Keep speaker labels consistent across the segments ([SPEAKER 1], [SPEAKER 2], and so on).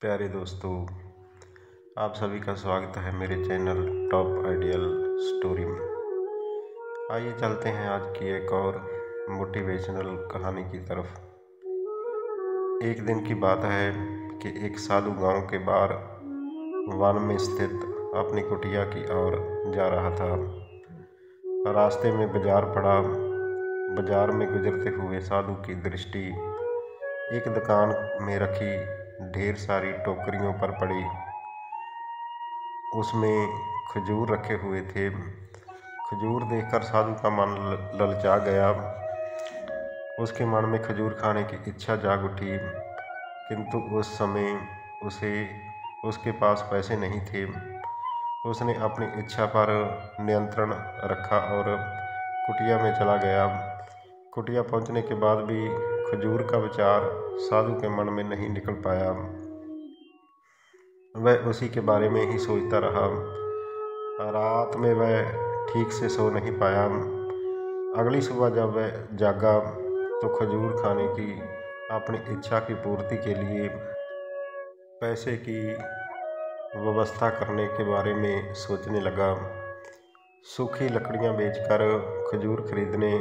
[SPEAKER 1] प्यारे दोस्तों, आप सभी का स्वागत है मेरे चैनल टॉप आइडियल स्टोरी में। आइए चलते हैं आज की एक और मोटिवेशनल कहानी की तरफ। एक दिन की बात है कि एक साधु गांव के बाहर वन में स्थित अपनी कुटिया की ओर जा रहा था। रास्ते में बाजार पड़ा। बाजार में गुजरते हुए साधु की दृष्टि एक दुकान में रखी ढेर सारी टोकरियों पर पड़ी। उसमें खजूर रखे हुए थे। खजूर देखकर साधु का मन ललचा गया। उसके मन में खजूर खाने की इच्छा जाग उठी, किंतु उस समय उसके पास पैसे नहीं थे। उसने अपनी इच्छा पर नियंत्रण रखा और कुटिया में चला गया। कुटिया पहुंचने के बाद भी खजूर का विचार साधु के मन में नहीं निकल पाया। वह उसी के बारे में ही सोचता रहा। रात में वह ठीक से सो नहीं पाया। अगली सुबह जब वह जागा तो खजूर खाने की अपनी इच्छा की पूर्ति के लिए पैसे की व्यवस्था करने के बारे में सोचने लगा। सूखी लकड़ियां बेचकर खजूर खरीदने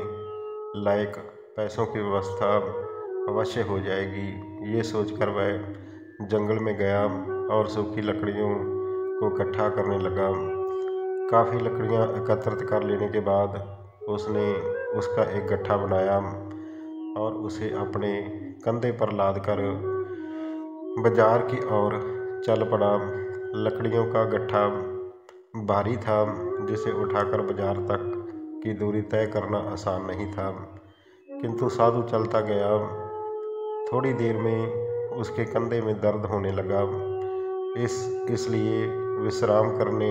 [SPEAKER 1] लायक पैसों की व्यवस्था अवश्य हो जाएगी। ये सोचकर वह जंगल में गया और सूखी लकड़ियों को इकट्ठा करने लगा। काफ़ी लकड़ियां एकत्रित कर लेने के बाद उसने उसका एक गट्ठा बनाया और उसे अपने कंधे पर लादकर बाजार की ओर चल पड़ा। लकड़ियों का गट्ठा भारी था, जिसे उठाकर बाजार तक की दूरी तय करना आसान नहीं था, किंतु साधु चलता गया। थोड़ी देर में उसके कंधे में दर्द होने लगा। इसलिए विश्राम करने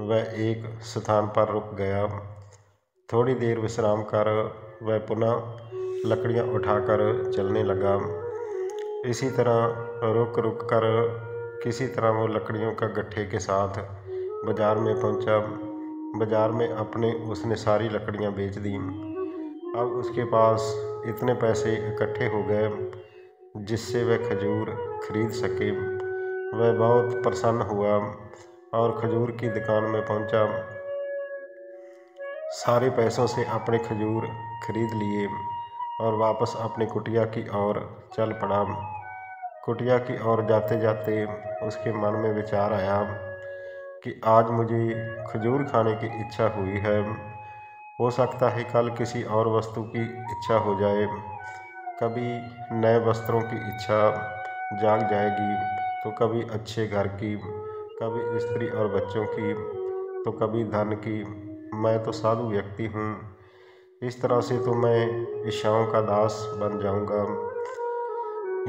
[SPEAKER 1] वह एक स्थान पर रुक गया। थोड़ी देर विश्राम कर वह पुनः लकड़ियां उठाकर चलने लगा। इसी तरह रुक रुक कर किसी तरह वो लकड़ियों का गट्ठे के साथ बाजार में पहुंचा। बाजार में उसने सारी लकड़ियां बेच दी। अब उसके पास इतने पैसे इकट्ठे हो गए जिससे वह खजूर खरीद सके। वह बहुत प्रसन्न हुआ और खजूर की दुकान में पहुंचा। सारे पैसों से अपने खजूर खरीद लिए और वापस अपनी कुटिया की ओर चल पड़ा। कुटिया की ओर जाते जाते उसके मन में विचार आया कि आज मुझे खजूर खाने की इच्छा हुई है। हो सकता है कल किसी और वस्तु की इच्छा हो जाए। कभी नए वस्त्रों की इच्छा जाग जाएगी, तो कभी अच्छे घर की, कभी स्त्री और बच्चों की, तो कभी धन की। मैं तो साधु व्यक्ति हूँ। इस तरह से तो मैं इच्छाओं का दास बन जाऊँगा।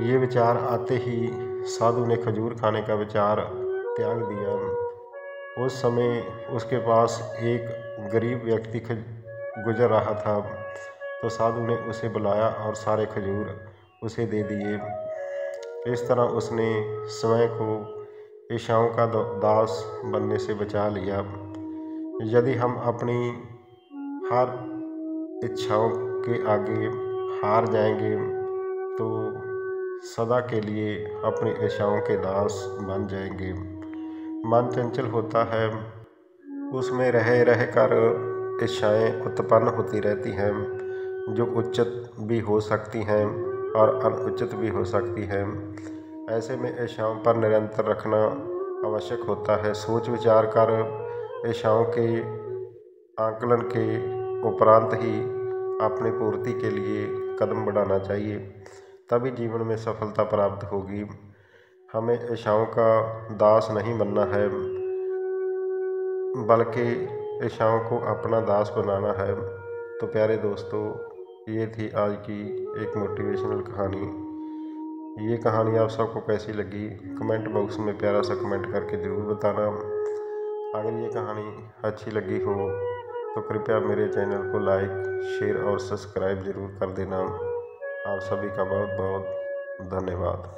[SPEAKER 1] ये विचार आते ही साधु ने खजूर खाने का विचार त्याग दिया। उस समय उसके पास एक गरीब व्यक्ति गुजर रहा था, तो साधु ने उसे बुलाया और सारे खजूर उसे दे दिए। इस तरह उसने स्वयं को इच्छाओं का दास बनने से बचा लिया। यदि हम अपनी हर इच्छाओं के आगे हार जाएंगे तो सदा के लिए अपनी इच्छाओं के दास बन जाएंगे। मन चंचल होता है, उसमें रह कर इच्छाएं उत्पन्न होती रहती हैं, जो उचित भी हो सकती हैं और अनुचित भी हो सकती हैं। ऐसे में इच्छाओं पर निरंतर रखना आवश्यक होता है। सोच विचार कर इच्छाओं के आकलन के उपरांत ही अपनी पूर्ति के लिए कदम बढ़ाना चाहिए, तभी जीवन में सफलता प्राप्त होगी। हमें इच्छाओं का दास नहीं बनना है, बल्कि इच्छाओं को अपना दास बनाना है। तो प्यारे दोस्तों, ये थी आज की एक मोटिवेशनल कहानी। ये कहानी आप सबको कैसी लगी कमेंट बॉक्स में प्यारा सा कमेंट करके ज़रूर बताना। अगर ये कहानी अच्छी लगी हो तो कृपया मेरे चैनल को लाइक, शेयर और सब्सक्राइब ज़रूर कर देना। आप सभी का बहुत बहुत धन्यवाद।